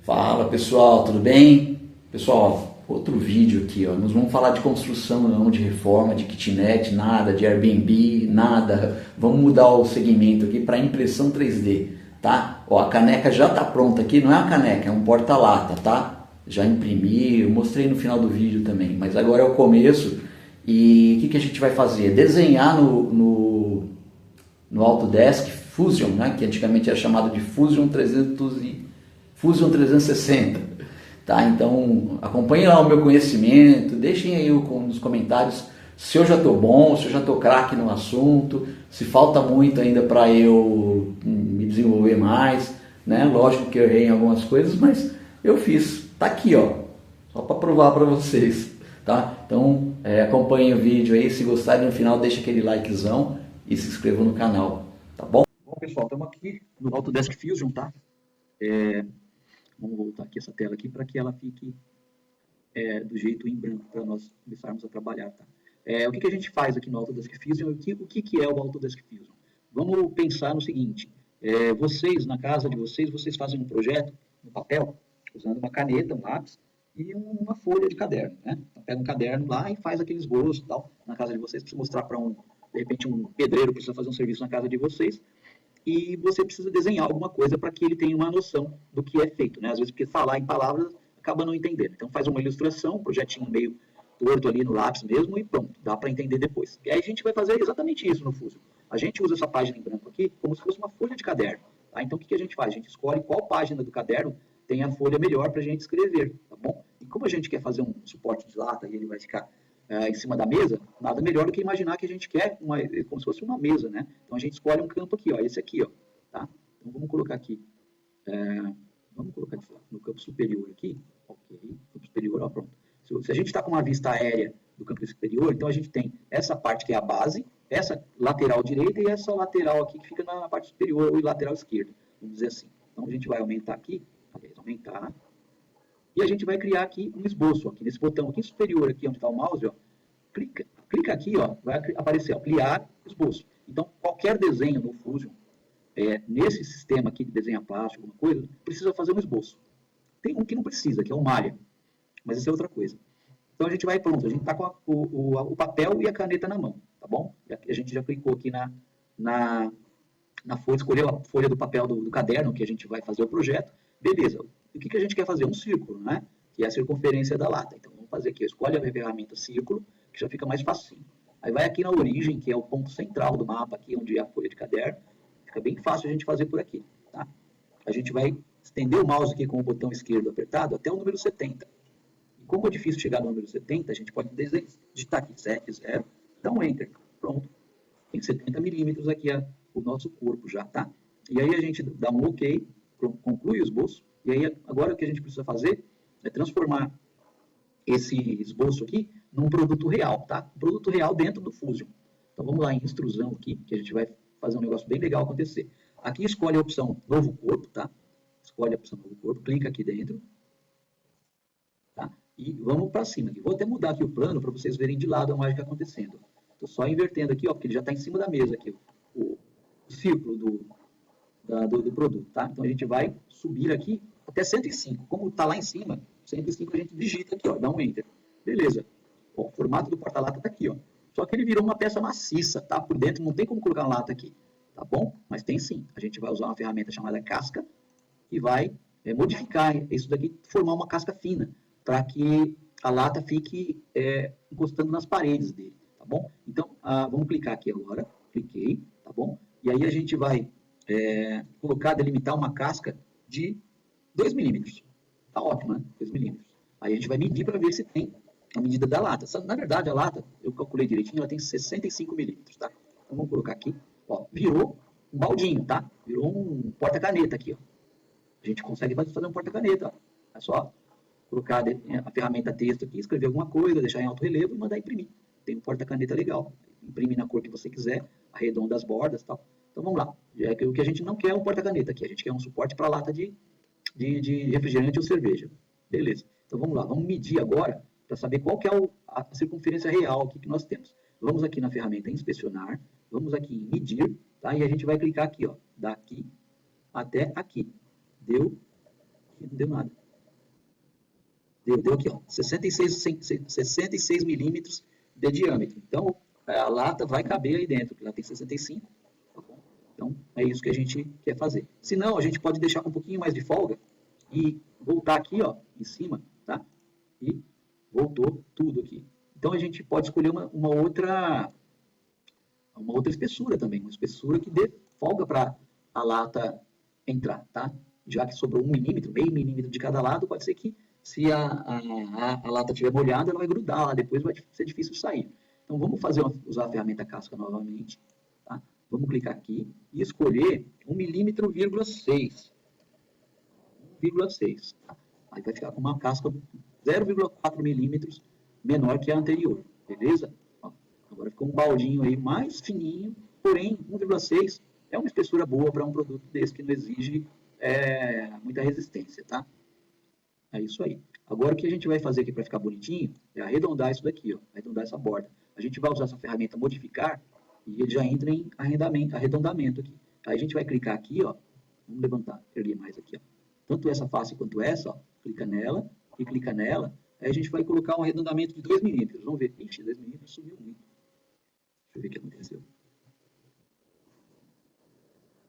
Fala pessoal, tudo bem? Pessoal, outro vídeo aqui, ó. Nós vamos falar de construção, não de reforma, de kitnet, nada, de Airbnb, nada. Vamos mudar o segmento aqui para impressão 3D, tá? Ó, a caneca já está pronta aqui, não é uma caneca, é um porta-lata, tá? Já imprimi, eu mostrei no final do vídeo também, mas agora é o começo. E o que a gente vai fazer? Desenhar no Autodesk Fusion, né? Que antigamente era chamado de Fusion 360, tá? Então acompanhem lá o meu conhecimento, deixem aí nos comentários se eu já estou bom, se eu já estou craque no assunto, se falta muito ainda para eu me desenvolver mais, né? Lógico que eu errei em algumas coisas, mas eu fiz, tá aqui, ó, só para provar para vocês, tá? Então acompanhem o vídeo aí, se gostarem no final deixa aquele likezão e se inscrevam no canal, tá bom? Bom, pessoal, estamos aqui no Autodesk Fusion, tá? Vamos voltar aqui essa tela aqui para que ela fique do jeito em branco, para nós começarmos a trabalhar, tá? O que a gente faz aqui no Autodesk Fusion? O que é o Autodesk Fusion? Vamos pensar no seguinte, vocês, na casa de vocês fazem um projeto no papel, usando uma caneta, um lápis e uma folha de caderno, né? Então, pega um caderno lá e faz aquele esboço e tal. Na casa de vocês, precisa mostrar para de repente, um pedreiro precisa fazer um serviço na casa de vocês, e você precisa desenhar alguma coisa para que ele tenha uma noção do que é feito, né? Às vezes, porque falar em palavras acaba não entendendo. Então, faz uma ilustração, um projetinho meio torto ali no lápis mesmo e pronto, dá para entender depois. E aí a gente vai fazer exatamente isso no Fusion. A gente usa essa página em branco aqui como se fosse uma folha de caderno, tá? Então, o que a gente faz? A gente escolhe qual página do caderno tem a folha melhor para a gente escrever, tá bom? E como a gente quer fazer um suporte de lata e ele vai ficar em cima da mesa, nada melhor do que imaginar que a gente quer como se fosse uma mesa, né? Então a gente escolhe um campo aqui, ó, esse aqui, ó, tá? Então vamos colocar aqui, no campo superior aqui, ok, campo superior, ó, pronto. Se a gente está com uma vista aérea do campo superior, então a gente tem essa parte que é a base, essa lateral direita e essa lateral aqui que fica na parte superior ou lateral esquerda, vamos dizer assim. Então a gente vai aumentar aqui, aumentar, e a gente vai criar aqui um esboço, aqui nesse botão aqui superior, aqui onde está o mouse, ó, clica aqui, ó, vai aparecer, ó, criar esboço. Então, qualquer desenho no Fusion, nesse sistema aqui de desenho plástico, alguma coisa, precisa fazer um esboço. Tem um que não precisa, que é o malha, mas isso é outra coisa. Então, a gente vai pronto, a gente está com o papel e a caneta na mão, tá bom? A gente já clicou aqui na folha, escolheu a folha do papel do caderno que a gente vai fazer o projeto, beleza. O que a gente quer fazer? Um círculo, né? Que é a circunferência da lata. Então, vamos fazer aqui, escolhe a ferramenta círculo, que já fica mais facinho. Aí vai aqui na origem, que é o ponto central do mapa, aqui onde é a folha de caderno, fica bem fácil a gente fazer por aqui, tá? A gente vai estender o mouse aqui com o botão esquerdo apertado até o número 70. E como é difícil chegar no número 70, a gente pode digitar aqui 70, dá um Enter, pronto. Tem 70 milímetros aqui o nosso corpo já, tá? E aí a gente dá um OK, conclui o esboço, e aí agora o que a gente precisa fazer é transformar esse esboço aqui num produto real, tá? Um produto real dentro do Fusion. Então vamos lá em extrusão aqui, que a gente vai fazer um negócio bem legal acontecer. Aqui escolhe a opção novo corpo, tá? Escolhe a opção novo corpo, clica aqui dentro, tá? E vamos para cima aqui. Vou até mudar aqui o plano para vocês verem de lado a mágica acontecendo. Estou só invertendo aqui, ó, porque ele já está em cima da mesa aqui, o círculo do produto, tá? Então a gente vai subir aqui até 105. Como está lá em cima, 105 a gente digita aqui, ó, dá um Enter. Beleza. Ó, o formato do porta-lata está aqui, ó. Só que ele virou uma peça maciça, tá? Por dentro não tem como colocar uma lata aqui, tá bom? Mas tem sim. A gente vai usar uma ferramenta chamada casca e vai modificar isso daqui, formar uma casca fina, para que a lata fique encostando nas paredes dele, tá bom? Então, vamos clicar aqui agora. Cliquei, tá bom? E aí a gente vai delimitar uma casca de 2 milímetros. Tá ótimo, né? 2 milímetros. Aí a gente vai medir para ver se tem a medida da lata. Na verdade, a lata, eu calculei direitinho, ela tem 65 milímetros, tá? Então vamos colocar aqui, ó, virou um baldinho, tá? Virou um porta-caneta aqui, ó. A gente consegue fazer um porta-caneta, ó. É só colocar a ferramenta texto aqui, escrever alguma coisa, deixar em alto relevo e mandar imprimir. Tem um porta-caneta legal. Imprime na cor que você quiser, arredonda as bordas e tal. Então vamos lá. O que a gente não quer é um porta-caneta aqui, a gente quer um suporte para lata de refrigerante ou cerveja. Beleza. Então vamos lá, vamos medir agora para saber qual que é a circunferência real aqui que nós temos. Vamos aqui na ferramenta inspecionar, vamos aqui em medir, tá? E a gente vai clicar aqui, ó, daqui até aqui. Deu deu nada. Deu aqui, ó, 66 milímetros de diâmetro. Então, a lata vai caber aí dentro, porque ela tem 65, tá bom? Então, é isso que a gente quer fazer. Se não, a gente pode deixar com um pouquinho mais de folga e voltar aqui, ó, em cima, tá? E voltou tudo aqui. Então, a gente pode escolher uma outra espessura também, uma espessura que dê folga para a lata entrar, tá? Já que sobrou 1 milímetro, meio milímetro de cada lado, pode ser que se a lata estiver molhada, ela vai grudar lá, depois vai ser difícil sair. Então vamos usar a ferramenta casca novamente, tá? Vamos clicar aqui e escolher 1 milímetro, 1,6. Tá? Aí vai ficar com uma casca 0,4 milímetros menor que a anterior, beleza? Ó, agora ficou um baldinho aí mais fininho, porém 1,6 é uma espessura boa para um produto desse que não exige muita resistência, tá? É isso aí. Agora o que a gente vai fazer aqui para ficar bonitinho é arredondar isso daqui, ó, arredondar essa borda. A gente vai usar essa ferramenta modificar e ele já entra em arredondamento aqui. Aí a gente vai clicar aqui, ó, vamos levantar, erguer mais aqui, ó. Tanto essa face quanto essa, ó, clica nela e clica nela. Aí a gente vai colocar um arredondamento de 2 milímetros. Vamos ver. Ixi, 2 milímetros subiu muito. Deixa eu ver o que aconteceu.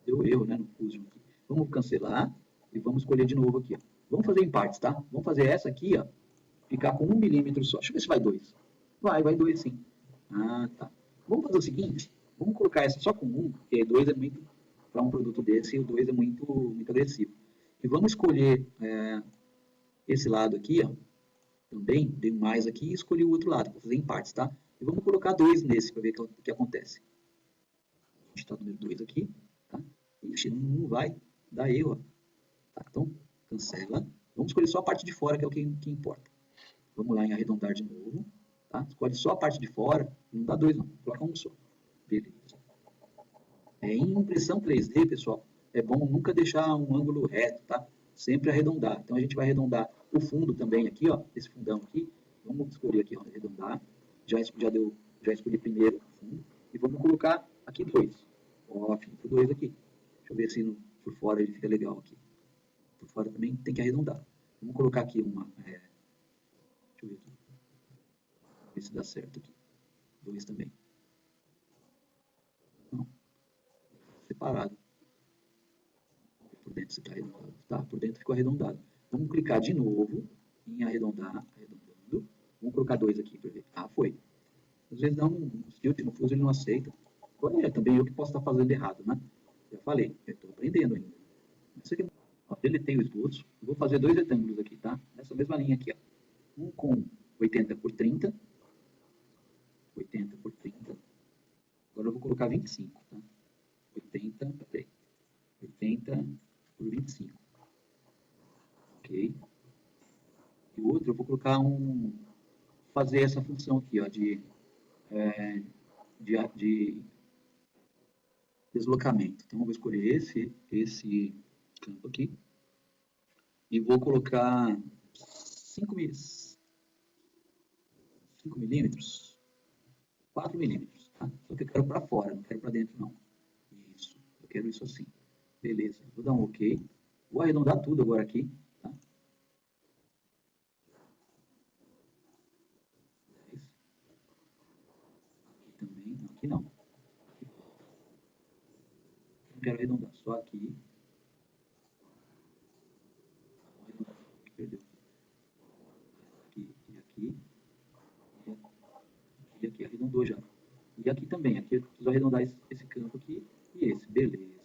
Deu erro, né, no Fusion aqui. Vamos cancelar e vamos escolher de novo aqui, ó. Vamos fazer em partes, tá? Vamos fazer essa aqui, ó, ficar com 1 milímetro só. Deixa eu ver se vai 2. Vai 2 sim. Ah, tá. Vamos fazer o seguinte, vamos colocar essa só com 1, porque 2 é muito, para um produto desse, o 2 é muito agressivo. E vamos escolher esse lado aqui, ó, também, dei mais aqui e escolhi o outro lado, vou fazer em partes, tá? E vamos colocar 2 nesse, para ver o que acontece. A gente está no número 2 aqui, tá? Ixi, não vai dar erro, ó. Tá, então, cancela. Vamos escolher só a parte de fora, que é o que importa. Vamos lá em arredondar de novo. Tá? Escolhe só a parte de fora. Não dá 2 não, coloca um só. Beleza. Em impressão 3D, pessoal, é bom nunca deixar um ângulo reto, tá? Sempre arredondar. Então a gente vai arredondar o fundo também aqui, ó. Esse fundão aqui. Vamos escolher aqui, ó, arredondar. Já escolhi primeiro o fundo. E vamos colocar aqui 2. Ó, ficou 2 aqui. Deixa eu ver se por fora ele fica legal aqui. Por fora também tem que arredondar. Vamos colocar aqui uma... deixa eu ver aqui. Ver se dá certo aqui. 2 também. Não. Separado. Por dentro você está arredondado. Tá, por dentro ficou arredondado. Vamos clicar de novo em arredondar, arredondando. Vamos colocar 2 aqui para ver. Ah, foi. Às vezes dá um tilt no fuso, ele não aceita. Olha, também eu que posso estar fazendo errado, né? Já falei, eu estou aprendendo ainda. Isso aqui, ó, deletei o esboço. Vou fazer 2 retângulos aqui, tá? Nessa mesma linha aqui, ó. Um com 80 por 30. 80 por 30. Agora eu vou colocar 25, tá? 80, peraí. 80 por 25. Ok. E o outro eu vou colocar fazer essa função aqui, ó, de deslocamento. Então eu vou escolher esse campo aqui. E vou colocar 5 milímetros. 4 milímetros, tá? Só que eu quero para fora, não quero para dentro não. Isso, eu quero isso assim. Beleza, vou dar um OK. Vou arredondar tudo agora aqui, tá? Aqui também, não, aqui não. Não quero arredondar, só aqui. Vou arredondar, perdeu. Aqui e aqui. E aqui, arredondou já. E aqui também, aqui eu preciso arredondar esse campo aqui e esse, beleza.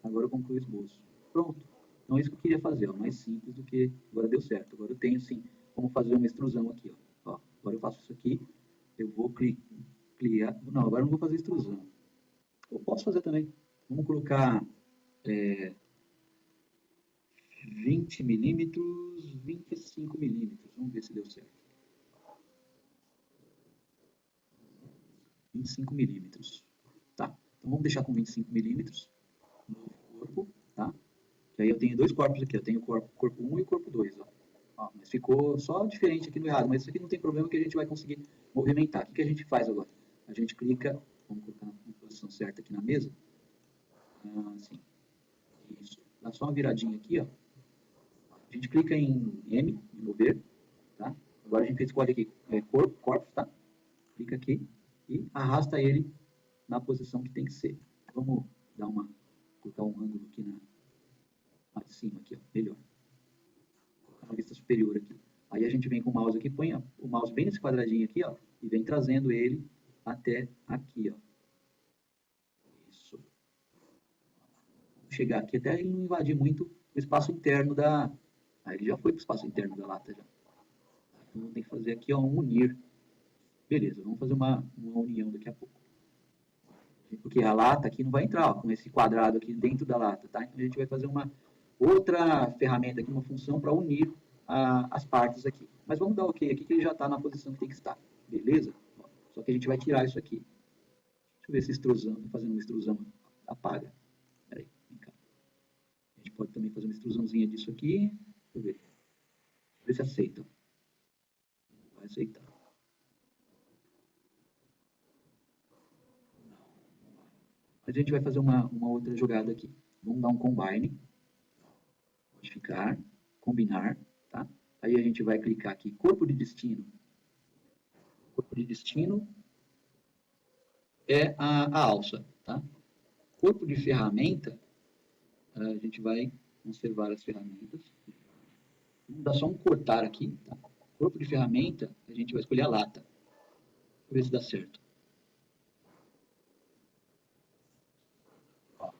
Agora eu concluo o esboço. Pronto. Então é isso que eu queria fazer, ó, mais simples do que... Agora deu certo. Agora eu tenho, sim, como fazer uma extrusão aqui, ó. Agora eu faço isso aqui, eu vou clicar... Não, agora eu não vou fazer extrusão. Eu posso fazer também. Vamos colocar 20 milímetros, 25 milímetros. Vamos ver se deu certo. 25 milímetros. Tá, então vamos deixar com 25 milímetros no corpo, tá? Que aí eu tenho 2 corpos aqui, eu tenho o corpo 1 e o corpo 2, ó. Mas ficou só diferente aqui no errado, mas isso aqui não tem problema que a gente vai conseguir movimentar. O que a gente faz agora? A gente clica, vamos colocar na posição certa aqui na mesa. Assim, isso. Dá só uma viradinha aqui, ó. A gente clica em M, em mover, tá? Agora a gente escolhe aqui corpos, tá? Clica aqui e arrasta ele na posição que tem que ser. Vamos colocar um ângulo aqui lá de cima, aqui, ó, melhor. Na vista superior aqui. Aí a gente vem com o mouse aqui, põe o mouse bem nesse quadradinho aqui, ó, e vem trazendo ele até aqui, ó. Isso. Vamos chegar aqui até ele não invadir muito o espaço interno da... Aí ele já foi para o espaço interno da lata já. Então tem que fazer aqui, ó, um unir. Beleza, vamos fazer uma união daqui a pouco. Porque a lata aqui não vai entrar, ó, com esse quadrado aqui dentro da lata, tá? Então a gente vai fazer uma outra ferramenta aqui, uma função para unir as partes aqui. Mas vamos dar ok aqui que ele já está na posição que tem que estar, beleza? Só que a gente vai tirar isso aqui. Deixa eu ver se extrusão, fazendo uma extrusão apaga. Peraí, vem cá. A gente pode também fazer uma extrusãozinha disso aqui. Deixa eu ver. Ver se aceita. Vai aceitar. Mas a gente vai fazer uma outra jogada aqui. Vamos dar um combine. Modificar, combinar, tá? Aí a gente vai clicar aqui, corpo de destino. Corpo de destino é a alça, tá? Corpo de ferramenta, a gente vai conservar as ferramentas. Vamos dar só um cortar aqui, tá? Corpo de ferramenta, a gente vai escolher a lata. Deixa eu ver se dá certo. Ó,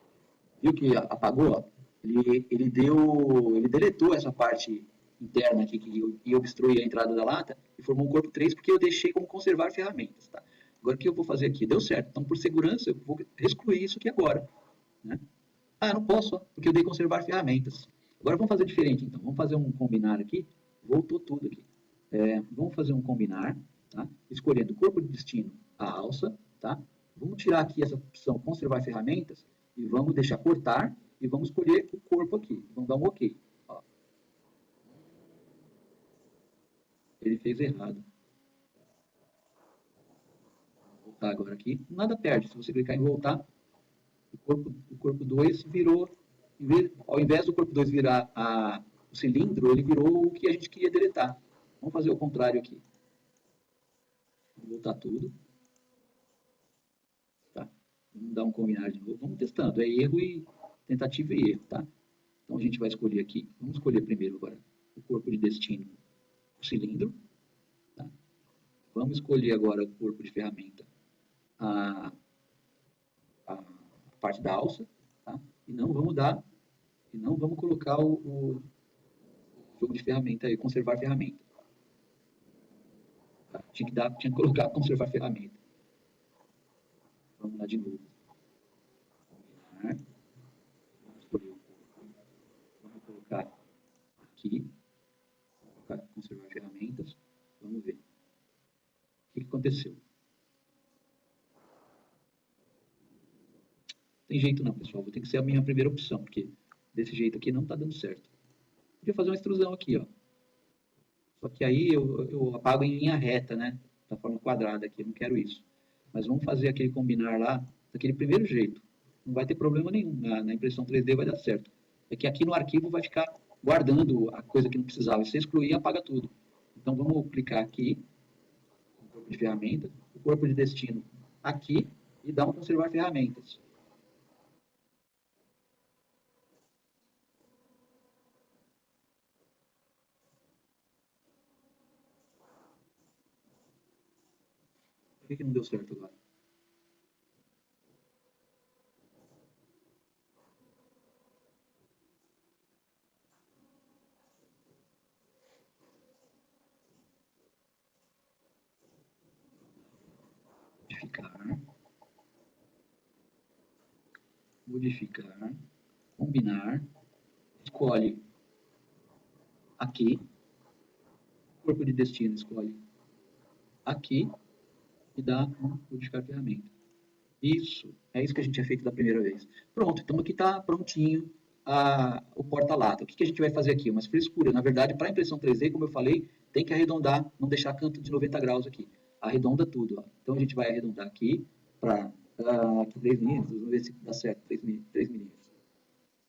viu que apagou? Ele deletou essa parte interna aqui que ia obstruir a entrada da lata e formou um corpo 3 porque eu deixei como conservar ferramentas, tá? Agora o que eu vou fazer aqui? Deu certo. Então, por segurança, eu vou excluir isso aqui agora, né? Ah, não posso, porque eu dei conservar ferramentas. Agora vamos fazer diferente, então. Vamos fazer um combinar aqui. Voltou tudo aqui. Vamos fazer um combinar, tá? Escolhendo corpo de destino, a alça, tá? Vamos tirar aqui essa opção conservar ferramentas e vamos deixar cortar e vamos escolher o corpo aqui. Vamos dar um OK. Ó. Ele fez errado. Vou voltar agora aqui. Nada perde. Se você clicar em voltar, o corpo 2 virou, ao invés do corpo 2 virar o cilindro, ele virou o que a gente queria deletar. Vamos fazer o contrário aqui. Vamos voltar tudo. Tá? Vamos dar um combinar de novo. Vamos testando. É erro e tentativa e erro, tá? Então a gente vai escolher aqui. Vamos escolher primeiro agora o corpo de destino, o cilindro. Tá? Vamos escolher agora o corpo de ferramenta, a parte da alça, tá? E não vamos colocar o jogo de ferramenta aí, conservar ferramenta. Tá? Tinha que colocar conservar ferramenta. Vamos lá de novo. Combinar. Vamos escolher o corpo. Vamos colocar aqui. Vou colocar conservar ferramentas. Vamos ver. O que aconteceu? Tem jeito não, pessoal. Vou ter que ser a minha primeira opção, porque desse jeito aqui não está dando certo. Podia fazer uma extrusão aqui, ó. Só que aí eu apago em linha reta, né? Da forma quadrada aqui, eu não quero isso. Mas vamos fazer aquele combinar lá, daquele primeiro jeito. Não vai ter problema nenhum, na impressão 3D vai dar certo. É que aqui no arquivo vai ficar guardando a coisa que não precisava. Se você excluir, apaga tudo. Então vamos clicar aqui, no corpo de ferramenta, o corpo de destino aqui, e dar um conservar ferramentas. Por que não deu certo agora? Modificar, combinar, escolhe aqui, corpo de destino escolhe aqui e dá um modificar ferramenta. Isso, é isso que a gente tinha feito da primeira vez. Pronto, então aqui está prontinho o porta-lata. O que a gente vai fazer aqui? Umas frescuras. Na verdade, para impressão 3D, como eu falei, tem que arredondar, não deixar canto de 90 graus aqui. Arredonda tudo. Ó. Então a gente vai arredondar aqui para 3 milímetros. Vamos ver se dá certo, 3 milímetros.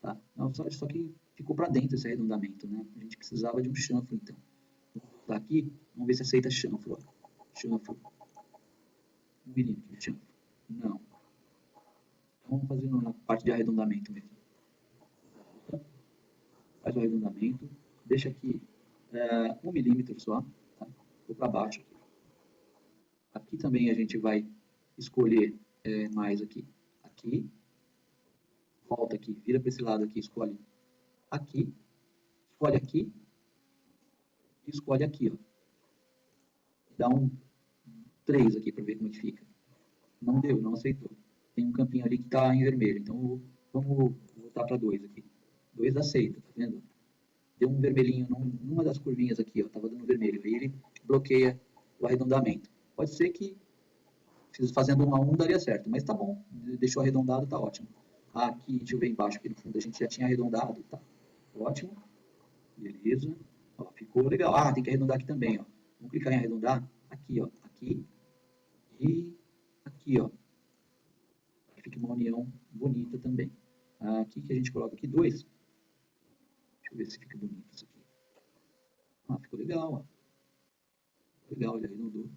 Tá? Não, só que ficou para dentro esse arredondamento, né? A gente precisava de um chanfro, então. Vou voltar aqui, vamos ver se aceita chanfro. Ó. Chanfro. 1 milímetro de chanfro. Não. Então, vamos fazer na parte de arredondamento mesmo. Faz o arredondamento. Deixa aqui 1 milímetro só. Tá? Vou para baixo. Aqui também a gente vai escolher mais aqui. Aqui. Volta aqui. Vira para esse lado aqui. Escolhe aqui. Escolhe aqui. E escolhe aqui. Ó. Dá um 3 aqui para ver como é que fica. Não deu, não aceitou. Tem um campinho ali que está em vermelho. Então vamos voltar para 2 aqui. 2 aceita, tá vendo? Deu um vermelhinho numa das curvinhas aqui, ó. Tava dando vermelho. Aí ele bloqueia o arredondamento. Pode ser que fazendo 1 a 1 daria certo, mas tá bom. Deixou arredondado, tá ótimo. Aqui, deixa eu ver embaixo, aqui no fundo a gente já tinha arredondado, tá? Ótimo. Beleza. Ó, ficou legal. Ah, tem que arredondar aqui também, ó. Vamos clicar em arredondar. Aqui, ó. Aqui. E aqui, ó. Fica uma união bonita também. Aqui que a gente coloca aqui 2. Deixa eu ver se fica bonito isso aqui. Ah, ficou legal, ó. Legal, ele arredondou.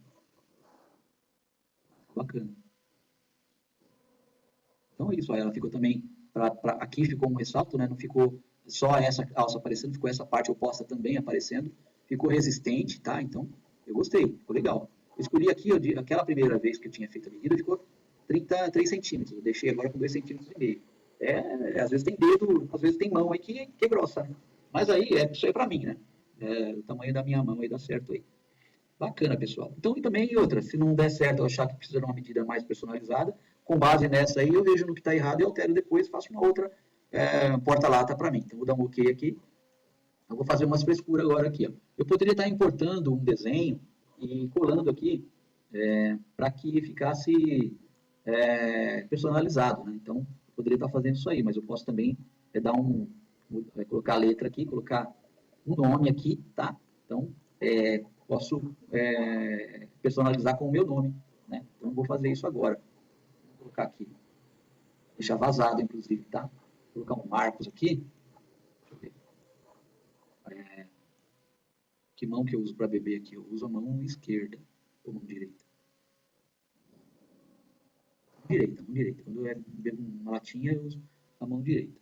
Bacana. Então é isso, ó, ela ficou também, aqui ficou um ressalto, né? Não ficou só essa alça aparecendo, ficou essa parte oposta também aparecendo. Ficou resistente, tá? Então, eu gostei, ficou legal. Eu escolhi aqui, aquela primeira vez que eu tinha feito a medida, ficou 33 centímetros. Eu deixei agora com 2,5 centímetros. Às vezes tem dedo, às vezes tem mão aí que é grossa, né? Mas aí, isso aí pra mim, né? O tamanho da minha mão aí dá certo aí. Bacana, pessoal. Então, e também outra, se não der certo eu achar que precisa de uma medida mais personalizada, com base nessa aí, eu vejo no que está errado e altero depois, faço uma outra porta-lata para mim. Então, vou dar um OK aqui. Eu vou fazer umas frescuras agora aqui. Ó. Eu poderia estar importando um desenho e colando aqui para que ficasse personalizado. Né? Então, eu poderia estar fazendo isso aí, mas eu posso também colocar a letra aqui, colocar um nome aqui, tá? Então, posso personalizar com o meu nome. Né? Então, vou fazer isso agora. Vou colocar aqui. Deixar vazado, inclusive, tá? Vou colocar um Marcos aqui. Deixa eu ver. Que mão que eu uso para beber aqui? Eu uso a mão esquerda ou mão direita? Mão direita. Quando eu bebo uma latinha, eu uso a mão direita.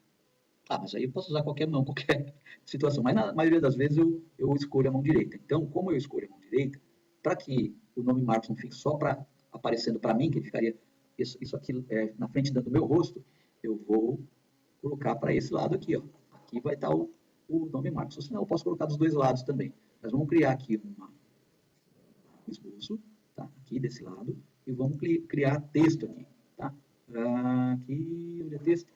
Ah, mas aí eu posso usar qualquer mão, qualquer situação. Mas na maioria das vezes eu escolho a mão direita. Então, como eu escolho a mão direita, para que o nome Marcos não fique só aparecendo para mim, que ficaria isso aqui na frente do meu rosto, eu vou colocar para esse lado aqui. Ó. Aqui vai estar o nome Marcos. Ou senão eu posso colocar dos dois lados também. Mas vamos criar aqui um esboço, tá? Aqui desse lado, e vamos criar texto aqui. Tá? Aqui, onde é texto?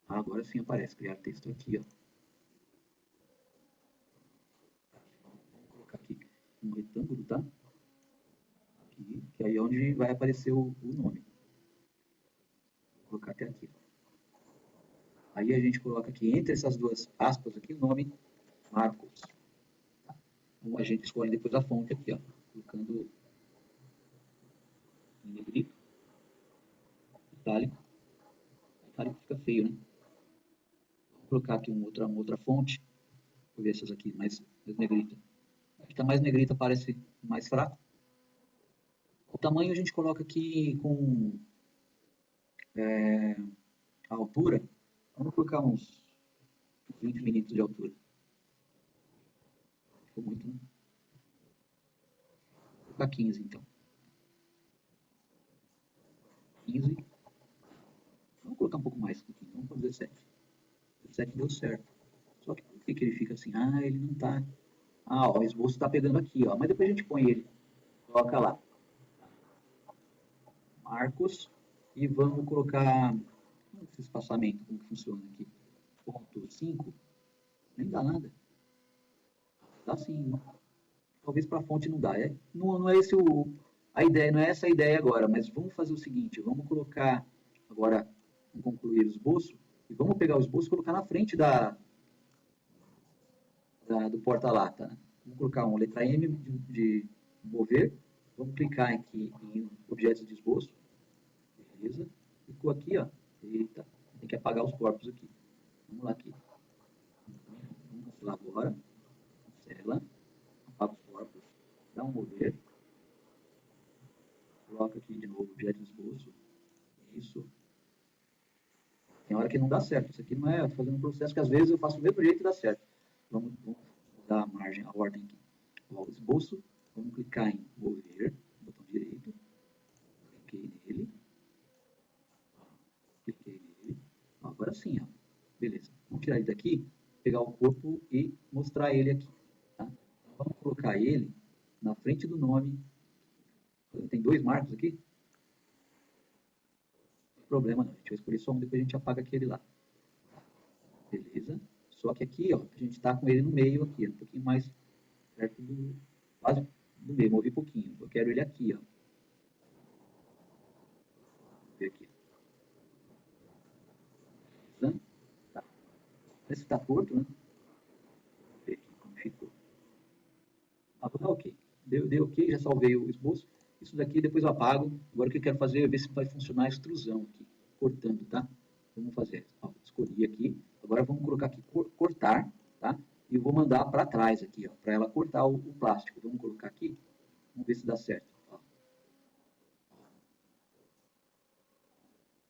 Agora sim aparece criar texto aqui, ó. Vou colocar aqui um retângulo, tá? Aqui, que aí é onde vai aparecer o nome. Vou colocar até aqui. Aí a gente coloca aqui entre essas duas aspas aqui o nome Marcos. Tá? Então a gente escolhe depois a fonte aqui, ó, colocando em negrito, itálico. Itálico fica feio, né? Vou colocar aqui uma outra fonte. Vou ver essas aqui mais negrita. Aqui está mais negrita, parece mais fraco. O tamanho a gente coloca aqui com a altura. Vamos colocar uns 20 milímetros de altura. Ficou muito, né? Vou colocar 15 então. 15. Vamos colocar um pouco mais aqui. Vamos para 17. 17 deu certo. Só que por que ele fica assim? Ah, ele não está. Ah, ó, o esboço está pegando aqui, ó. Mas depois a gente põe ele. Coloca lá. Marcos. E vamos colocar esse espaçamento, como que funciona aqui. Ponto 5. Nem dá nada. Dá sim. Talvez para a fonte não dá. Não é esse A ideia não é essa a ideia agora, mas vamos fazer o seguinte, vamos colocar agora, vamos concluir o esboço, e vamos pegar o esboço e colocar na frente do porta-lata. Né? Vamos colocar uma letra M de mover, vamos clicar aqui em objetos de esboço, beleza, ficou aqui, ó, eita, tem que apagar os corpos aqui, vamos lá aqui, vamos cancelar agora, cancela, apaga os corpos, dá um mover, coloca aqui de novo objeto de esboço, isso, tem hora que não dá certo, isso aqui não é fazendo um processo que às vezes eu faço do mesmo jeito e dá certo, vamos mudar a margem, a ordem aqui, o esboço, vamos clicar em mover, botão direito, cliquei nele, agora sim, ó. Beleza. Vamos tirar ele daqui, pegar o corpo e mostrar ele aqui. Tá? Então, vamos colocar ele na frente do nome. Tem dois marcos aqui? Não tem problema não, a gente vai escolher só um, depois a gente apaga aquele lá. Beleza. Só que aqui, ó, a gente está com ele no meio aqui, um pouquinho mais perto do, quase do meio, movi um pouquinho. Eu quero ele aqui, ó. Vou ver aqui. Tá. Esse está torto, né? Vamos ver aqui como ficou. Ah, vou dar ok. Deu ok, já salvei o esboço. Isso daqui depois eu apago. Agora o que eu quero fazer é ver se vai funcionar a extrusão aqui, cortando, tá? Vamos fazer. Ó, escolhi aqui. Agora vamos colocar aqui cortar, tá? E eu vou mandar para trás aqui, ó, para ela cortar o plástico. Vamos colocar aqui. Vamos ver se dá certo. Ó.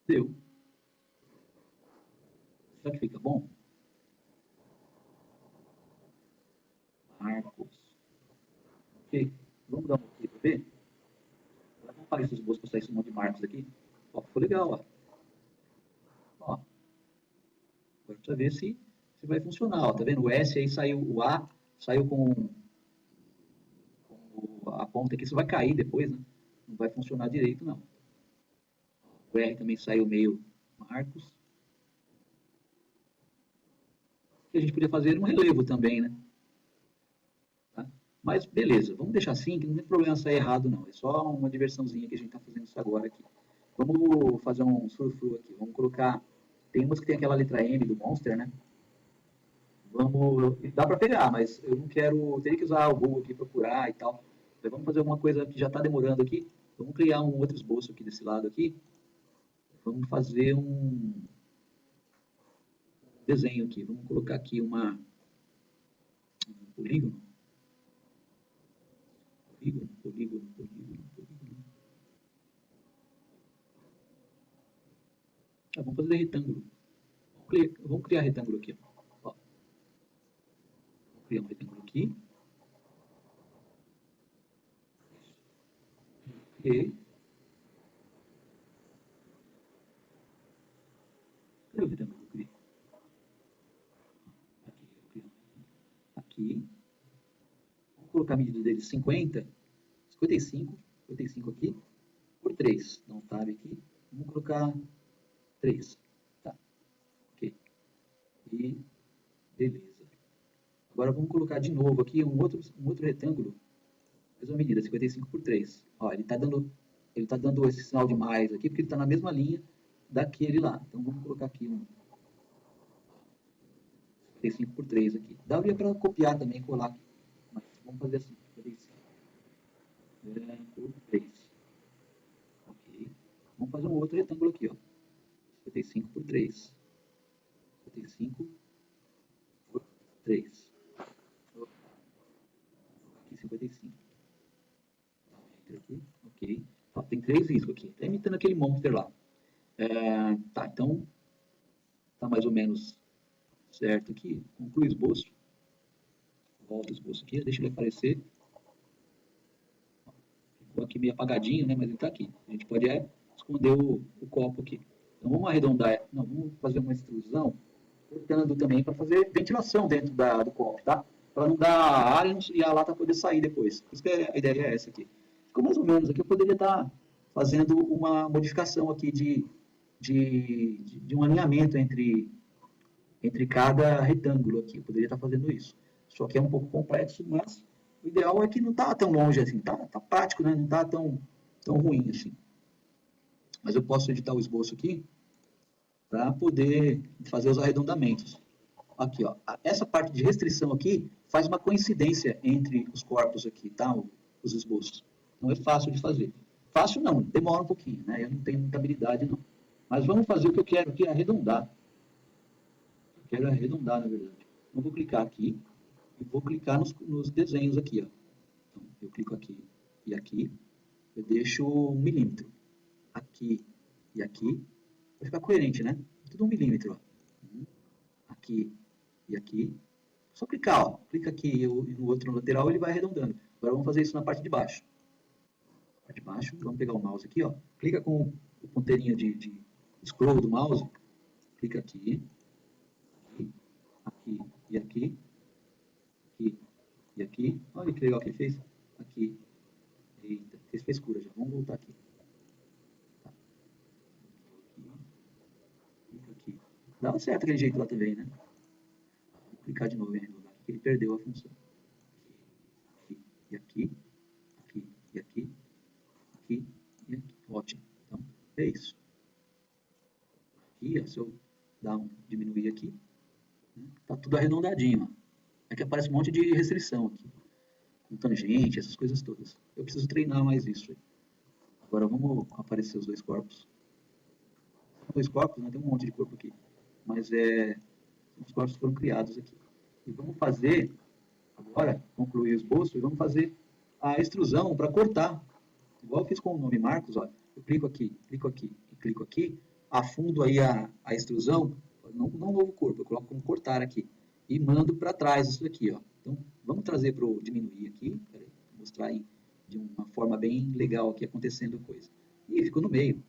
Deu. Será que fica bom? Marcos. Ok. Vamos dar um ok para ver? Agora vamos apagar esses esboços para sair esse monte de marcos aqui. Ó, ficou legal, ó. Ó. Agora precisa ver se vai funcionar. Ó, tá vendo? O S aí saiu, o A saiu com a ponta aqui, isso vai cair depois, né? Não vai funcionar direito, não. O R também saiu meio marcos. O que a gente podia fazer um relevo também, né? Tá? Mas beleza, vamos deixar assim, que não tem problema sair errado, não. É só uma diversãozinha que a gente está fazendo isso agora aqui. Vamos fazer um surfru aqui. Vamos colocar. Tem umas que tem aquela letra M do Monster, né? Vamos. Dá para pegar, mas eu não quero. Teria que usar o Google aqui, procurar e tal. Então, vamos fazer alguma coisa que já está demorando aqui. Vamos criar um outro esboço aqui desse lado aqui. Vamos fazer um desenho aqui. Vamos colocar aqui um polígono. Polígono. Ah, vamos fazer retângulo. Vamos criar retângulo aqui. Ó. Vou criar um retângulo aqui. E cadê o retângulo que eu criei? Aqui. Vamos colocar a medida dele 55 aqui, por 3. Dá um tab aqui. Vamos colocar 3. Tá. Ok. E beleza. Agora vamos colocar de novo aqui um outro retângulo. Mesma medida, 55 por 3. Ó, ele está dando esse sinal de mais aqui, porque ele está na mesma linha daquele lá. Então vamos colocar aqui um 55 por 3 aqui. Daria para copiar também e colar aqui. Mas vamos fazer assim, 55 por 3. Ok. Vamos fazer um outro retângulo aqui, ó. 55 por 3. 55 por 3. Aqui 55. Entra aqui, ok. Ó, tem 3 riscos aqui. Está imitando aquele monster lá. Tá, então tá mais ou menos certo aqui. Conclui o esboço. Volta o esboço aqui, deixa ele aparecer. Ficou aqui meio apagadinho, né? Mas ele está aqui. A gente pode esconder o copo aqui. Então vamos arredondar. Não, vamos fazer uma extrusão, cortando também para fazer ventilação dentro do copo, tá? Para não dar ar e a lata poder sair depois. Por isso que a ideia é essa aqui. Ficou mais ou menos aqui. Eu poderia estar fazendo uma modificação aqui de um alinhamento entre cada retângulo aqui. Eu poderia estar fazendo isso. Só que é um pouco complexo, mas o ideal é que não está tão longe assim. Tá prático, né? Não está tão tão ruim assim. Mas eu posso editar o esboço aqui para poder fazer os arredondamentos. Aqui, ó, essa parte de restrição aqui faz uma coincidência entre os corpos aqui, tá? Os esboços. Então é fácil de fazer. Fácil não, demora um pouquinho, né? Eu não tenho muita habilidade não. Mas vamos fazer o que eu quero aqui, arredondar. Eu quero arredondar, na verdade. Então vou clicar aqui e vou clicar nos desenhos aqui, ó. Então eu clico aqui e aqui, eu deixo 1 milímetro. Aqui e aqui, vai ficar coerente, né? Tudo 1 milímetro, ó. Aqui e aqui. Só clicar, ó. Clica aqui e no outro lateral ele vai arredondando. Agora vamos fazer isso na parte de baixo. Na parte de baixo, vamos pegar o mouse aqui, ó. Clica com o ponteirinho de scroll do mouse. Clica aqui, aqui, aqui e aqui. Aqui e aqui. Olha que legal que ele fez. Aqui. Eita, fez frescura já. Vamos voltar aqui. Tá. Clica aqui. Dava certo aquele jeito lá também, né? Vou clicar de novo em arredondar aqui, que ele perdeu a função. Aqui e aqui. Aqui e aqui. Aqui e aqui. Ótimo. Então, é isso. Aqui, ó, se eu diminuir aqui, né, tá tudo arredondadinho. Ó. É que aparece um monte de restrição aqui. Com tangente, essas coisas todas. Eu preciso treinar mais isso aí. Agora vamos aparecer os dois corpos. Os dois corpos, né? Tem um monte de corpo aqui. Mas os corpos foram criados aqui. E vamos fazer, agora, concluir o esboço, e vamos fazer a extrusão para cortar. Igual eu fiz com o nome Marcos, ó. Eu clico aqui e clico aqui, afundo aí a extrusão, não um novo corpo, eu coloco como cortar aqui. E mando para trás isso aqui, ó. Então, vamos trazer para o diminuir aqui, peraí, mostrar aí de uma forma bem legal aqui acontecendo coisa. E ficou no meio.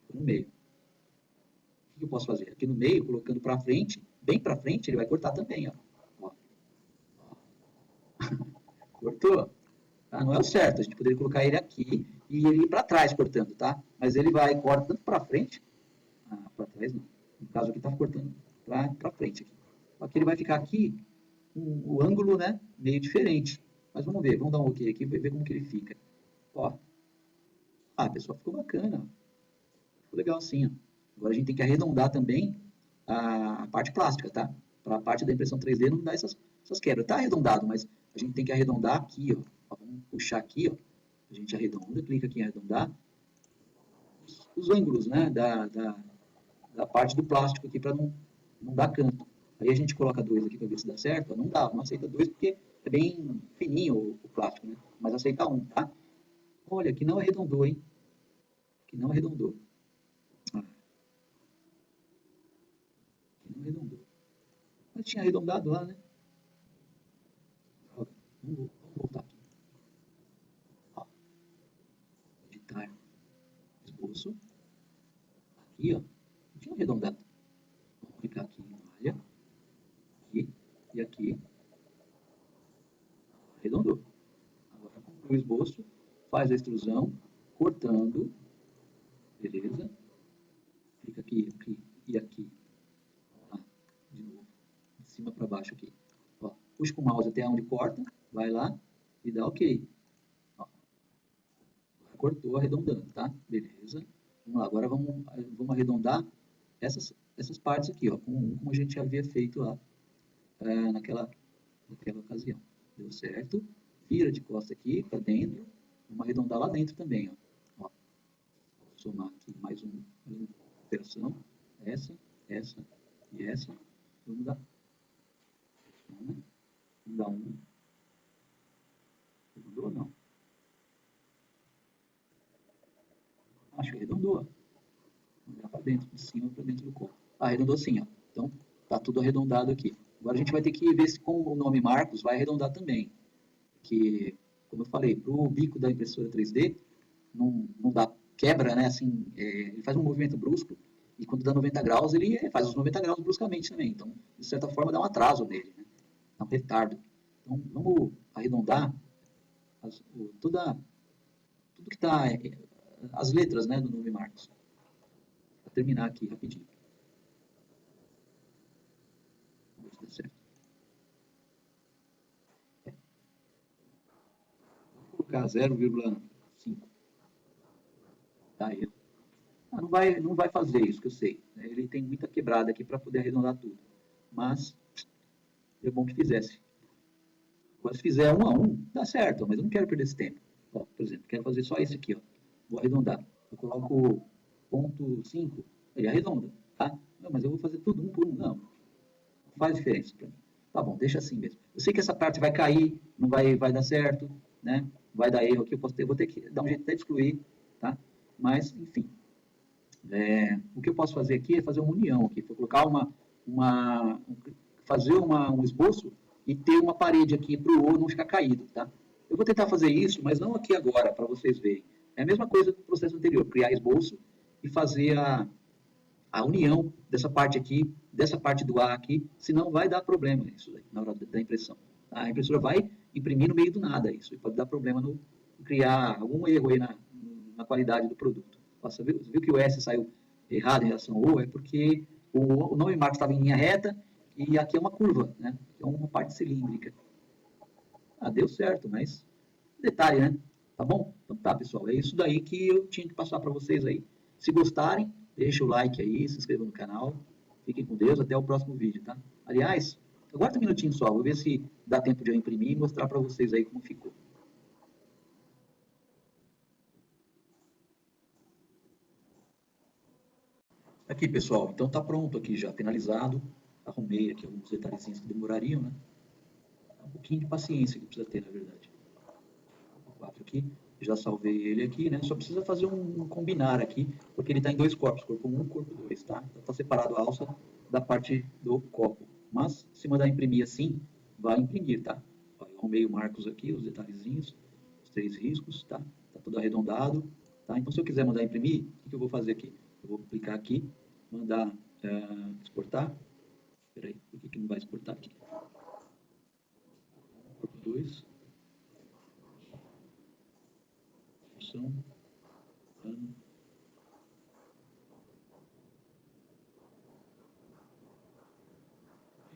Ficou no meio. O que eu posso fazer? Aqui no meio, colocando para frente, bem para frente, ele vai cortar também, ó. Ó. Cortou? Tá? Não é o certo, a gente poderia colocar ele aqui e ele ir para trás cortando, tá? Mas ele vai corta tanto para frente, para trás não. No caso aqui estava cortando para frente aqui. Aqui ele vai ficar aqui, o ângulo, né, meio diferente. Mas vamos ver, vamos dar um ok aqui, ver como que ele fica. Ó. Pessoal, ficou bacana. Ficou legal assim, ó. Agora a gente tem que arredondar também a parte plástica, tá? Para a parte da impressão 3D não dar essas quebras. Tá arredondado, mas a gente tem que arredondar aqui, ó. Vamos puxar aqui, ó. A gente arredonda, clica aqui em arredondar. Os ângulos, né, da parte do plástico aqui para não dar canto. Aí a gente coloca 2 aqui para ver se dá certo. Não dá, não aceita 2 porque é bem fininho o plástico, né? Mas aceita 1, tá? Olha, aqui não arredondou, hein? Aqui não arredondou. Aqui não arredondou. Mas tinha arredondado lá, né? Vamos voltar aqui. Ó, editar esboço. Aqui, ó. Tinha arredondado. Vamos clicar aqui em malha. Aqui e aqui. Arredondou. Agora conclui o esboço. Faz a extrusão. Cortando. Beleza. Clica aqui, aqui e aqui. Ó, de novo. De cima para baixo aqui. Ó, puxa com o mouse até onde corta. Vai lá e dá ok. Ó, cortou arredondando, tá? Beleza. Vamos lá, agora vamos arredondar essas partes aqui, ó, como a gente havia feito lá naquela ocasião. Deu certo. Vira de costa aqui para dentro. Vamos arredondar lá dentro também, ó. Vou somar aqui mais uma operação. Essa e essa. Vamos dar uma. Vamos dar uma. Arredondou ou não? Acho que arredondou. Vamos olhar para dentro, de cima para dentro do corpo. Arredondou sim, ó. Então, tá tudo arredondado aqui. Agora a gente vai ter que ver se com o nome Marcos vai arredondar também. Que, como eu falei, para o bico da impressora 3D, não dá quebra, né? Assim, ele faz um movimento brusco e quando dá 90 graus, ele faz os 90 graus bruscamente também. Então, de certa forma, dá um atraso nele, né? Dá um retardo. Então, vamos arredondar tudo que está, as letras, né, do nome Marcos. Para terminar aqui rapidinho. Vamos ver se dá certo. Vou colocar 0,5. Tá? Não vai fazer isso, que eu sei. Né? Ele tem muita quebrada aqui para poder arredondar tudo. Mas é bom que fizesse. Agora, se fizer um a um, dá certo, mas eu não quero perder esse tempo. Ó, por exemplo, quero fazer só esse aqui. Ó. Vou arredondar. Eu coloco ponto 5, ele arredonda. Tá? Não, mas eu vou fazer tudo um por um. Não faz diferença para mim. Tá bom, deixa assim mesmo. Eu sei que essa parte vai cair, não vai dar certo, né? Vai dar erro aqui, eu vou ter que dar um jeito até de excluir, tá? Mas, enfim. O que eu posso fazer aqui é fazer uma união aqui. Vou colocar fazer um esboço e ter uma parede aqui para o O não ficar caído, tá? Eu vou tentar fazer isso, mas não aqui agora, para vocês verem. É a mesma coisa do processo anterior, criar esboço e fazer a união dessa parte aqui, dessa parte do A aqui, senão vai dar problema isso daí, na hora da impressão. A impressora vai imprimir no meio do nada isso, e pode dar problema no criar algum erro aí na qualidade do produto. Você viu que o S saiu errado em relação ao O? É porque o nome marco estava em linha reta e aqui é uma curva, né? É uma parte cilíndrica. Ah, deu certo, mas detalhe, né? Tá bom? Então tá, pessoal. É isso daí que eu tinha que passar para vocês aí. Se gostarem, deixa o like aí, se inscreva no canal. Fiquem com Deus, até o próximo vídeo, tá? Aliás, aguarda um minutinho só, vou ver se dá tempo de eu imprimir e mostrar para vocês aí como ficou. Aqui, pessoal, então tá pronto aqui já, finalizado. Arrumei aqui alguns detalhezinhos que demorariam, né? Um pouquinho de paciência que precisa ter, na verdade. O 4 aqui, já salvei ele aqui, né? Só precisa fazer um combinar aqui, porque ele está em dois corpos, corpo 1 e corpo 2, tá? Então está separado a alça da parte do copo. Mas, se mandar imprimir assim, vai imprimir, tá? Eu arrumei o marcos aqui, os detalhezinhos, os 3 riscos, tá? Tá tudo arredondado, tá? Então, se eu quiser mandar imprimir, o que eu vou fazer aqui? Eu vou clicar aqui, mandar exportar. Espera aí, por que não vai exportar aqui? Corpo 2. Função. Ano.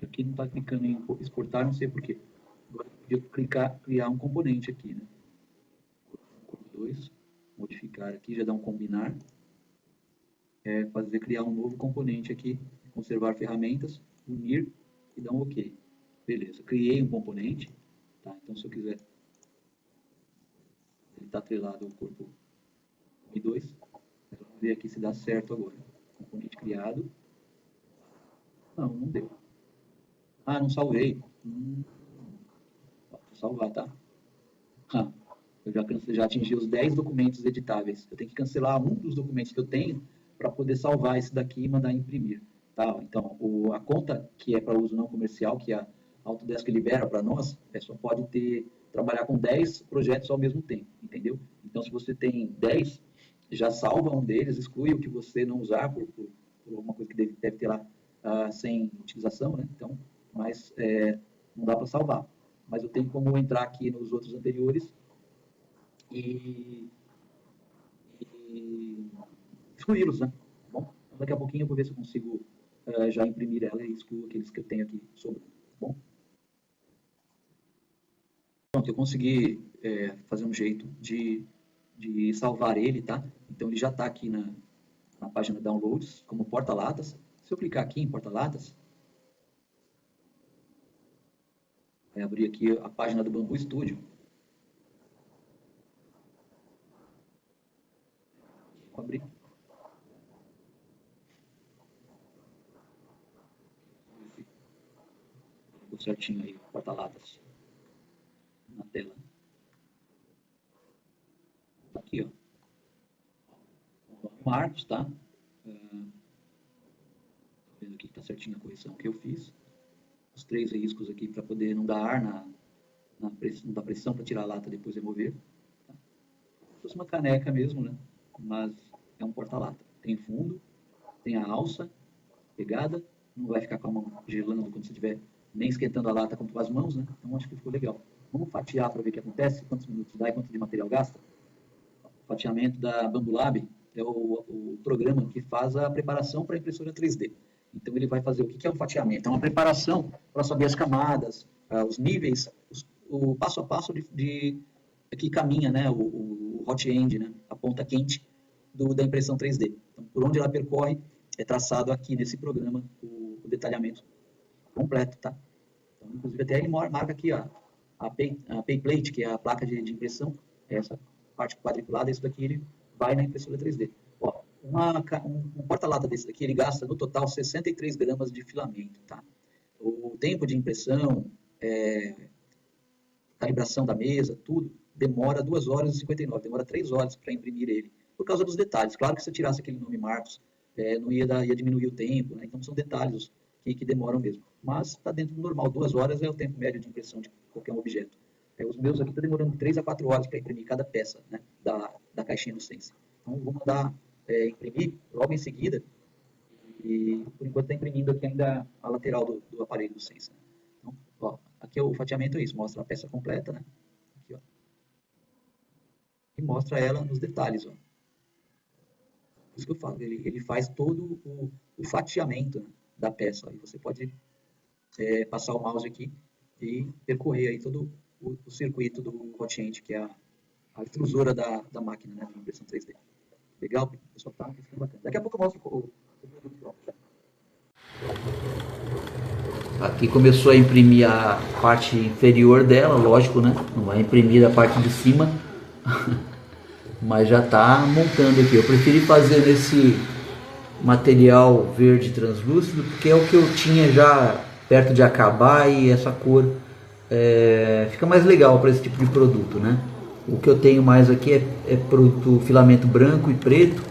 Aqui não está clicando em exportar, não sei porquê. Agora eu clicar, criar um componente aqui, né? Corpo 2, modificar aqui, já dá um combinar. Criar um novo componente aqui, conservar ferramentas, unir e dar um OK. Beleza, criei um componente, tá? Então se eu quiser, ele está atrelado ao corpo 1 e 2. Vamos ver aqui se dá certo agora. Componente criado. Não deu. Ah, não salvei. Vou salvar, tá? Eu já atingi os 10 documentos editáveis. Eu tenho que cancelar um dos documentos que eu tenho para poder salvar esse daqui e mandar imprimir. Tá? Então, a conta que é para uso não comercial, que a Autodesk libera para nós, só pode trabalhar com 10 projetos ao mesmo tempo, entendeu? Então, se você tem 10, já salva um deles, exclui o que você não usar por alguma coisa que deve ter lá sem utilização, né? Então, mas não dá para salvar. Mas eu tenho como entrar aqui nos outros anteriores e excluí-los, né? Bom, daqui a pouquinho eu vou ver se eu consigo já imprimir ela e excluo aqueles que eu tenho aqui sobrando. Bom, pronto, eu consegui fazer um jeito de salvar ele, tá? Então ele já está aqui na página Downloads como porta-latas. Se eu clicar aqui em porta-latas, vai abrir aqui a página do Bambu Studio. Vou abrir. Ficou certinho aí, porta-latas na tela. Tá aqui, ó. Marcos, tá? Vendo aqui que tá certinho a correção que eu fiz. Os 3 riscos aqui para poder não dar ar não dar pressão para tirar a lata depois remover. Tá? Se fosse uma caneca mesmo, né? Mas é um porta-lata. Tem fundo, tem a alça pegada, não vai ficar com a mão gelando quando você estiver nem esquentando a lata com as mãos, né? Então acho que ficou legal. Vamos fatiar para ver o que acontece, quantos minutos dá e quanto de material gasta. O fatiamento da Bambulab é o programa que faz a preparação para a impressora 3D. Então ele vai fazer o que é um fatiamento? É uma preparação para saber as camadas, os níveis, o passo a passo que caminha, né, o hot end, né, a ponta quente, da impressão 3D. Então, por onde ela percorre, é traçado aqui nesse programa o detalhamento completo, tá? Então, inclusive, até ele marca aqui a pay plate, que é a placa de impressão, essa parte quadriculada, isso daqui ele vai na impressora 3D. Ó, um porta-lata desse daqui, ele gasta no total 63 gramas de filamento, tá? O tempo de impressão, calibração da mesa, tudo, demora 2 horas e 59, demora 3 horas para imprimir ele, por causa dos detalhes. Claro que se eu tirasse aquele nome Marcos, não ia diminuir o tempo, né? Então são detalhes que demoram mesmo. Mas está dentro do normal, 2 horas é o tempo médio de impressão de qualquer objeto. Os meus aqui estão demorando 3 a 4 horas para imprimir cada peça, né, da caixinha do Sense. Então vou mandar imprimir logo em seguida, e por enquanto está imprimindo aqui ainda a lateral do aparelho do Sense. Então, ó, aqui o fatiamento é isso, mostra a peça completa, né? Aqui, ó. E mostra ela nos detalhes, ó. Por isso que eu falo, ele faz todo o fatiamento, né, da peça. Ó. E você pode passar o mouse aqui e percorrer aí todo o circuito do Hotend, que é a extrusora da máquina, né, de impressão 3D. Legal? Pessoal, tá ficando bacana. Daqui a pouco eu mostro o produto. Aqui começou a imprimir a parte inferior dela, lógico, né? Não vai imprimir a parte de cima, mas já está montando aqui. Eu preferi fazer nesse material verde translúcido, porque é o que eu tinha já perto de acabar e essa cor fica mais legal para esse tipo de produto, né? O que eu tenho mais aqui é produto filamento branco e preto,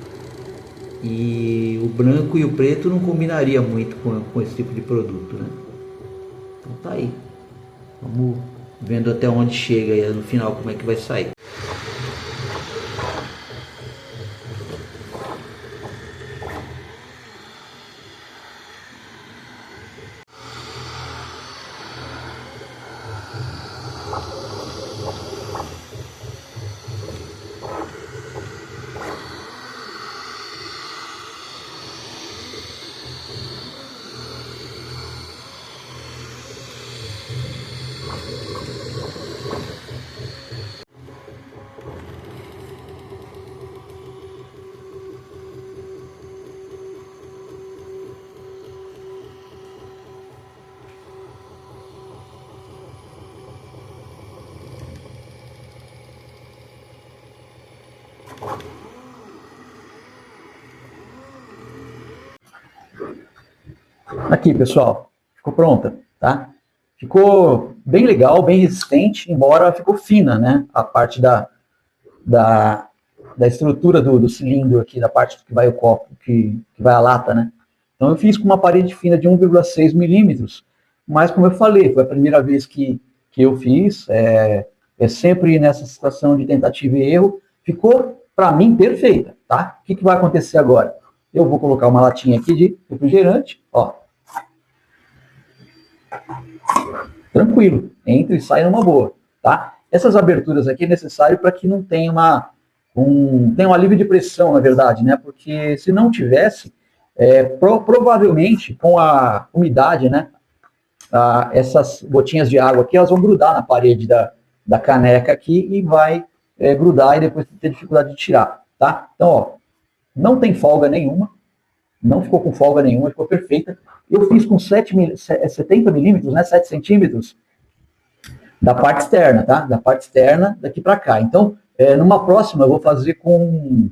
e o branco e o preto não combinaria muito com esse tipo de produto, né? Então tá aí, vamos vendo até onde chega aí no final, como é que vai sair. Aqui, pessoal, ficou pronta, tá? Ficou bem legal, bem resistente, embora ficou fina, né? A parte da estrutura do cilindro aqui, da parte que vai o copo, que vai a lata, né? Então eu fiz com uma parede fina de 1,6 milímetros, mas como eu falei, foi a primeira vez que eu fiz, é sempre nessa situação de tentativa e erro, ficou, para mim, perfeita, tá? O que vai acontecer agora? Eu vou colocar uma latinha aqui de refrigerante, ó. Tranquilo, entra e sai numa boa, tá? Essas aberturas aqui é necessário para que não tenha tenha um alívio de pressão, na verdade, né? Porque se não tivesse, provavelmente com a umidade, né? Essas gotinhas de água aqui, elas vão grudar na parede da caneca aqui e vai grudar e depois ter dificuldade de tirar, tá? Então, ó, não tem folga nenhuma, não ficou com folga nenhuma, ficou perfeita. Eu fiz com 70 milímetros, né, 7 centímetros da parte externa, tá? Da parte externa daqui para cá. Então, numa próxima eu vou fazer com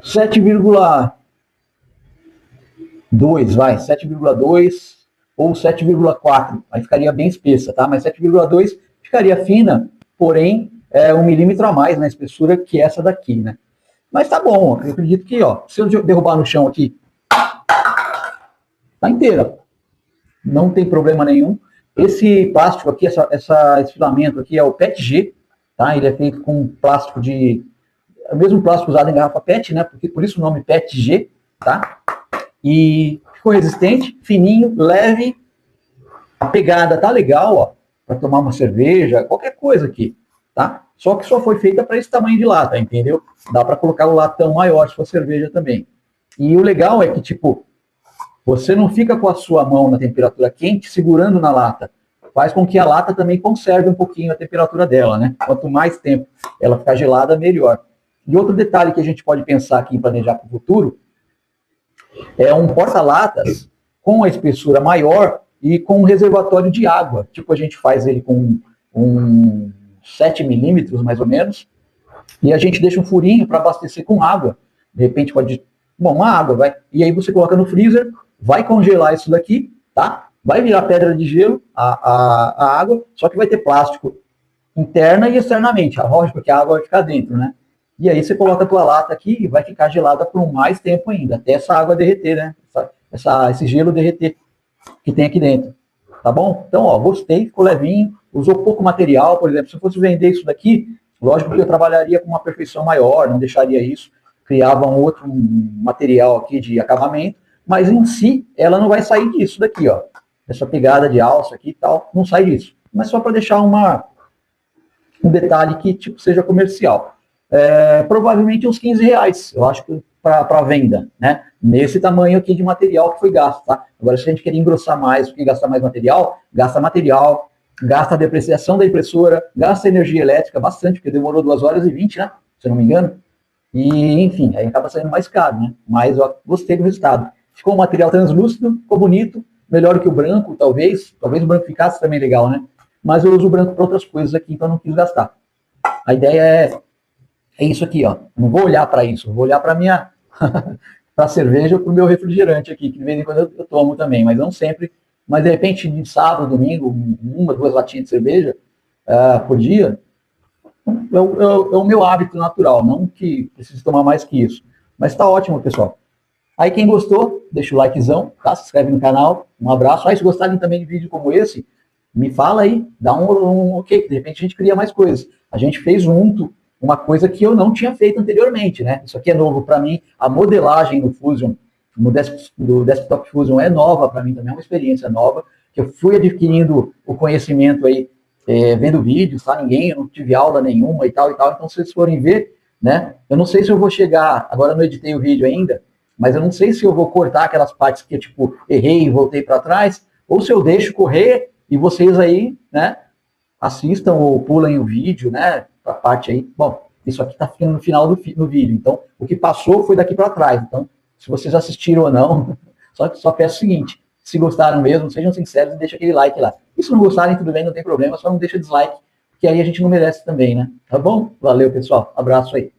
7,2, vai, 7,2 ou 7,4. Aí ficaria bem espessa, tá? Mas 7,2 ficaria fina, porém 1 milímetro a mais na espessura que essa daqui, né? Mas tá bom, eu acredito que, ó, se eu derrubar no chão aqui, tá inteira. Não tem problema nenhum. Esse plástico aqui, esse filamento aqui é o PETG, tá? Ele é feito com plástico é o mesmo plástico usado em garrafa PET, né? Por isso o nome PETG, tá? E ficou resistente, fininho, leve. A pegada tá legal, ó, para tomar uma cerveja, qualquer coisa aqui, tá? Só que só foi feita para esse tamanho de lata, entendeu? Dá para colocar o latão maior se for cerveja também. E o legal é que, tipo, você não fica com a sua mão na temperatura quente segurando na lata. Faz com que a lata também conserve um pouquinho a temperatura dela, né? Quanto mais tempo ela ficar gelada, melhor. E outro detalhe que a gente pode pensar aqui em planejar para o futuro é um porta-latas com a espessura maior e com um reservatório de água. Tipo, a gente faz ele com um 7 milímetros, mais ou menos, e a gente deixa um furinho para abastecer com água. De repente pode... Bom, uma água, vai. E aí você coloca no freezer, vai congelar isso daqui, tá? Vai virar pedra de gelo, a água, só que vai ter plástico interna e externamente. Lógico, porque a água vai ficar dentro, né? E aí você coloca a tua lata aqui e vai ficar gelada por mais tempo ainda, até essa água derreter, né? Esse gelo derreter que tem aqui dentro. Tá bom? Então, ó, gostei, ficou levinho, usou pouco material, por exemplo, se eu fosse vender isso daqui, lógico que eu trabalharia com uma perfeição maior, não deixaria isso, criava um outro material aqui de acabamento, mas em si, ela não vai sair disso daqui, ó. Essa pegada de alça aqui e tal, não sai disso. Mas só para deixar um detalhe que tipo seja comercial. Provavelmente uns R$15, eu acho que para venda, né? Nesse tamanho aqui de material que foi gasto, tá? Agora, se a gente querer engrossar mais, porque gastar mais material, gasta a depreciação da impressora, gasta energia elétrica bastante, porque demorou 2h20, né? Se eu não me engano. E, enfim, aí acaba saindo mais caro, né? Mas eu gostei do resultado. Ficou um material translúcido, ficou bonito, melhor que o branco, talvez. Talvez o branco ficasse também legal, né? Mas eu uso o branco para outras coisas aqui, então não quis gastar. A ideia é isso aqui, ó. Não vou olhar para isso, vou olhar para minha para a cerveja ou para o meu refrigerante aqui, que de vez em quando eu tomo também, mas não sempre. Mas de repente, de sábado, domingo, 1, 2 latinhas de cerveja por dia, é o meu hábito natural, não que precise tomar mais que isso. Mas está ótimo, pessoal. Aí quem gostou, deixa o likezão, tá? Se inscreve no canal, um abraço. Aí se gostarem também de vídeo como esse, me fala aí, dá um ok, de repente a gente cria mais coisas. A gente fez junto uma coisa que eu não tinha feito anteriormente, né? Isso aqui é novo para mim, a modelagem no Fusion, do Desktop Fusion é nova para mim também, é uma experiência nova, que eu fui adquirindo o conhecimento aí, vendo vídeos, tá? Eu não tive aula nenhuma e tal, então se vocês forem ver, né? Eu não sei se eu vou chegar, agora eu não editei o vídeo ainda, mas eu não sei se eu vou cortar aquelas partes que eu, tipo, errei e voltei para trás, ou se eu deixo correr e vocês aí, né, assistam ou pulem o vídeo, né, a parte aí. Bom, isso aqui está ficando no final do vídeo, então o que passou foi daqui para trás. Então, se vocês assistiram ou não, só peço o seguinte, se gostaram mesmo, sejam sinceros e deixem aquele like lá. E se não gostarem, tudo bem, não tem problema, só não deixa dislike, porque aí a gente não merece também, né? Tá bom? Valeu, pessoal. Abraço aí.